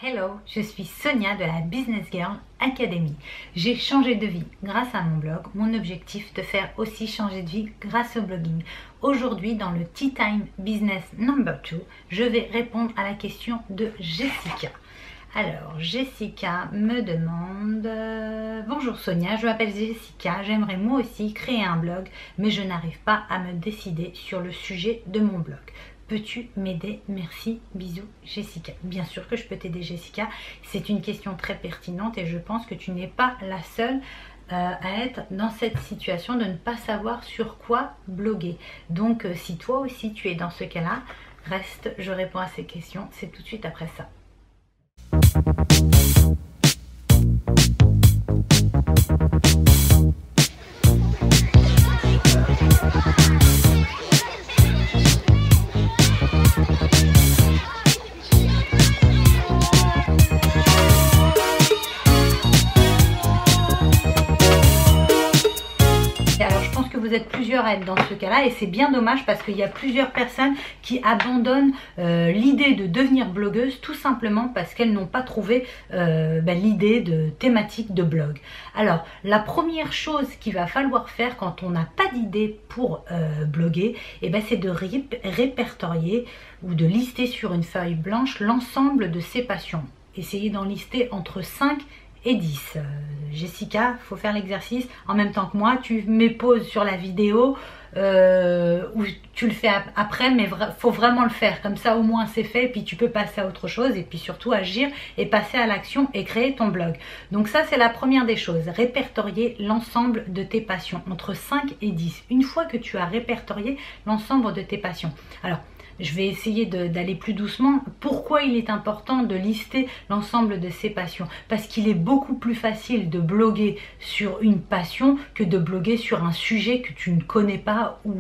Hello, je suis Sonia de la Business Girl Academy. J'ai changé de vie grâce à mon blog. Mon objectif de faire aussi changer de vie grâce au blogging. Aujourd'hui, dans le Tea Time Business Number 2, je vais répondre à la question de Jessica. Alors, Jessica me demande bonjour Sonia, je m'appelle Jessica, j'aimerais moi aussi créer un blog, mais je n'arrive pas à me décider sur le sujet de mon blog. Peux-tu m'aider? Merci, bisous Jessica. Bien sûr que je peux t'aider Jessica, c'est une question très pertinente et je pense que tu n'es pas la seule à être dans cette situation de ne pas savoir sur quoi bloguer. Donc si toi aussi tu es dans ce cas-là, reste, je réponds à ces questions, c'est tout de suite après ça. Vous êtes plusieurs à être dans ce cas-là et c'est bien dommage parce qu'il y a plusieurs personnes qui abandonnent l'idée de devenir blogueuse tout simplement parce qu'elles n'ont pas trouvé l'idée de thématique de blog. Alors la première chose qu'il va falloir faire quand on n'a pas d'idée pour bloguer, c'est de répertorier ou de lister sur une feuille blanche l'ensemble de ses passions. Essayez d'en lister entre 5 et 10. Jessica, il faut faire l'exercice en même temps que moi. Tu mets pause sur la vidéo ou tu le fais après, mais faut vraiment le faire. Comme ça, au moins, c'est fait. Et puis, tu peux passer à autre chose et puis surtout agir et passer à l'action et créer ton blog. Donc ça, c'est la première des choses. Répertorier l'ensemble de tes passions entre 5 et 10. Une fois que tu as répertorié l'ensemble de tes passions. Alors, je vais essayer d'aller plus doucement. Pourquoi il est important de lister l'ensemble de ses passions? Parce qu'il est beaucoup plus facile de bloguer sur une passion que de bloguer sur un sujet que tu ne connais pas ou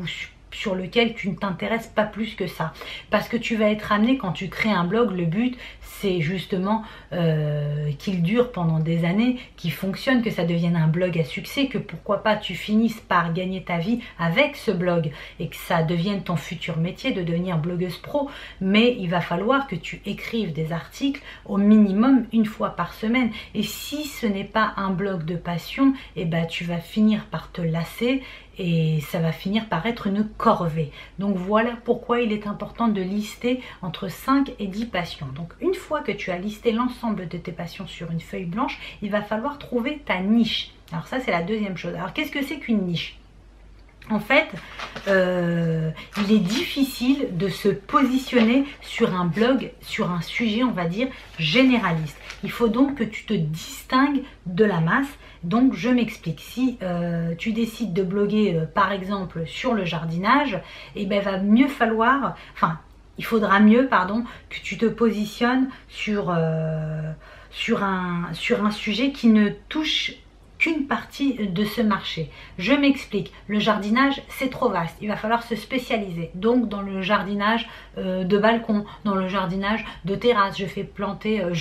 sur lequel tu ne t'intéresses pas plus que ça. Parce que tu vas être amené, quand tu crées un blog, le but c'est justement qu'il dure pendant des années, qu'il fonctionne, que ça devienne un blog à succès, que pourquoi pas tu finisses par gagner ta vie avec ce blog et que ça devienne ton futur métier de devenir blogueuse pro. Mais il va falloir que tu écrives des articles au minimum une fois par semaine. Et si ce n'est pas un blog de passion, tu vas finir par te lasser et ça va finir par être une corvée. Donc voilà pourquoi il est important de lister entre 5 et 10 passions. Donc une fois que tu as listé l'ensemble de tes passions sur une feuille blanche, il va falloir trouver ta niche. Alors ça, c'est la deuxième chose. Alors qu'est-ce que c'est qu'une niche ? En fait, il est difficile de se positionner sur un blog, sur un sujet, on va dire, généraliste. Il faut donc que tu te distingues de la masse. Donc, je m'explique. Si tu décides de bloguer, par exemple, sur le jardinage, il faudra mieux, que tu te positionnes sur un sujet qui ne touche qu'une partie de ce marché. Je m'explique, le jardinage c'est trop vaste, il va falloir se spécialiser. Donc dans le jardinage de balcon, dans le jardinage de terrasse, je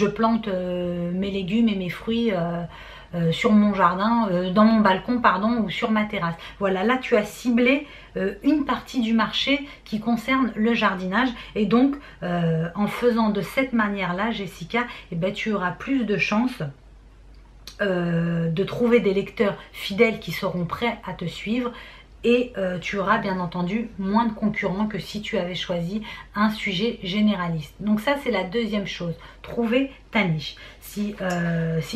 plante mes légumes et mes fruits sur mon jardin, dans mon balcon ou sur ma terrasse. Voilà, là tu as ciblé une partie du marché qui concerne le jardinage et donc en faisant de cette manière là Jessica, tu auras plus de chances de trouver des lecteurs fidèles qui seront prêts à te suivre et tu auras bien entendu moins de concurrents que si tu avais choisi un sujet généraliste. Donc ça c'est la deuxième chose, trouver ta niche. Si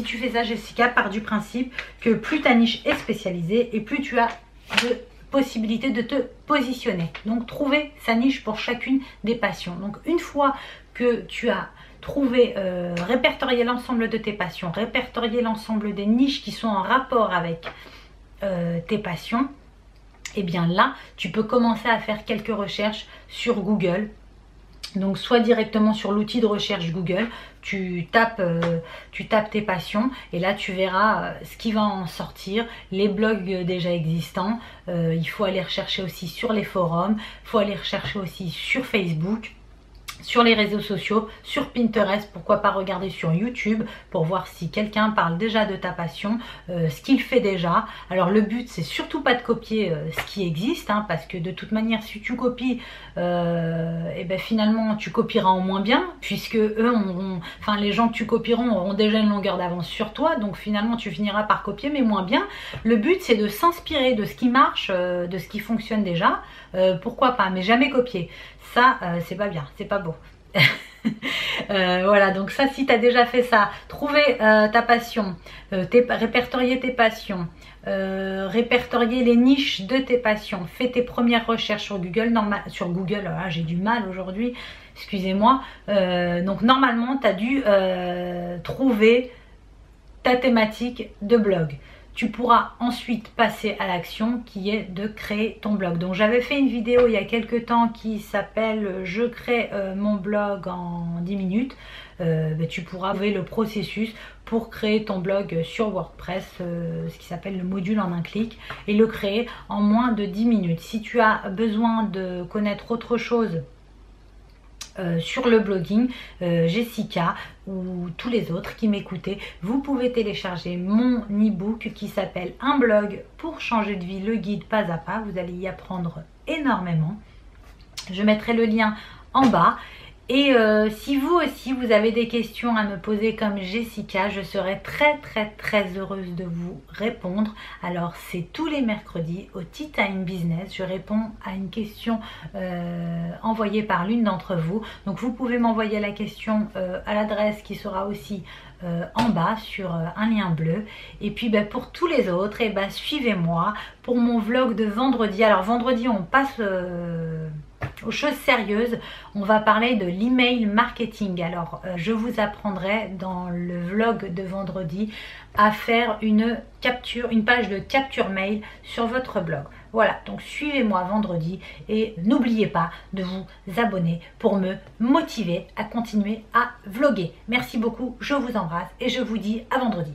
tu fais ça Jessica, pars du principe que plus ta niche est spécialisée et plus tu as de possibilités de te positionner. Donc trouver sa niche pour chacune des passions. Donc une fois que tu as répertorier l'ensemble de tes passions, répertorier l'ensemble des niches qui sont en rapport avec tes passions, là tu peux commencer à faire quelques recherches sur Google. Donc soit directement sur l'outil de recherche Google, tu tapes tes passions et là tu verras ce qui va en sortir, les blogs déjà existants. Il faut aller rechercher aussi sur les forums, il faut aller rechercher aussi sur Facebook. sur les réseaux sociaux, sur Pinterest, pourquoi pas regarder sur YouTube pour voir si quelqu'un parle déjà de ta passion, ce qu'il fait déjà. Alors le but c'est surtout pas de copier ce qui existe, hein, parce que de toute manière si tu copies, et ben finalement tu copieras en moins bien, puisque eux, enfin les gens que tu copieront auront déjà une longueur d'avance sur toi, donc finalement tu finiras par copier mais moins bien. Le but c'est de s'inspirer de ce qui marche, de ce qui fonctionne déjà, pourquoi pas, mais jamais copier. Ça, c'est pas bien, c'est pas beau. Voilà, donc ça, si tu as déjà fait ça, trouver ta passion, répertorier tes passions, répertorier les niches de tes passions, fais tes premières recherches sur Google. Sur Google, j'ai du mal aujourd'hui, excusez-moi. Donc normalement, tu as dû trouver ta thématique de blog. Tu pourras ensuite passer à l'action qui est de créer ton blog. Donc j'avais fait une vidéo il y a quelques temps qui s'appelle « Je crée mon blog en 10 minutes ». Tu pourras trouver le processus pour créer ton blog sur WordPress, ce qui s'appelle le module en un clic, et le créer en moins de 10 minutes. Si tu as besoin de connaître autre chose sur le blogging, Jessica ou tous les autres qui m'écoutaient, vous pouvez télécharger mon e-book qui s'appelle Un blog pour changer de vie, le guide pas à pas. Vous allez y apprendre énormément. Je mettrai le lien en bas. Et si vous aussi vous avez des questions à me poser comme Jessica, je serai très heureuse de vous répondre. Alors c'est tous les mercredis au Tea Time Business, je réponds à une question envoyée par l'une d'entre vous. Donc vous pouvez m'envoyer la question à l'adresse qui sera aussi en bas sur un lien bleu. Et puis pour tous les autres, suivez-moi pour mon vlog de vendredi. Alors vendredi on passe aux choses sérieuses, on va parler de l'email marketing. Alors je vous apprendrai dans le vlog de vendredi à faire une page de capture mail sur votre blog. Voilà, donc suivez-moi vendredi et n'oubliez pas de vous abonner pour me motiver à continuer à vlogger. Merci beaucoup, je vous embrasse et je vous dis à vendredi.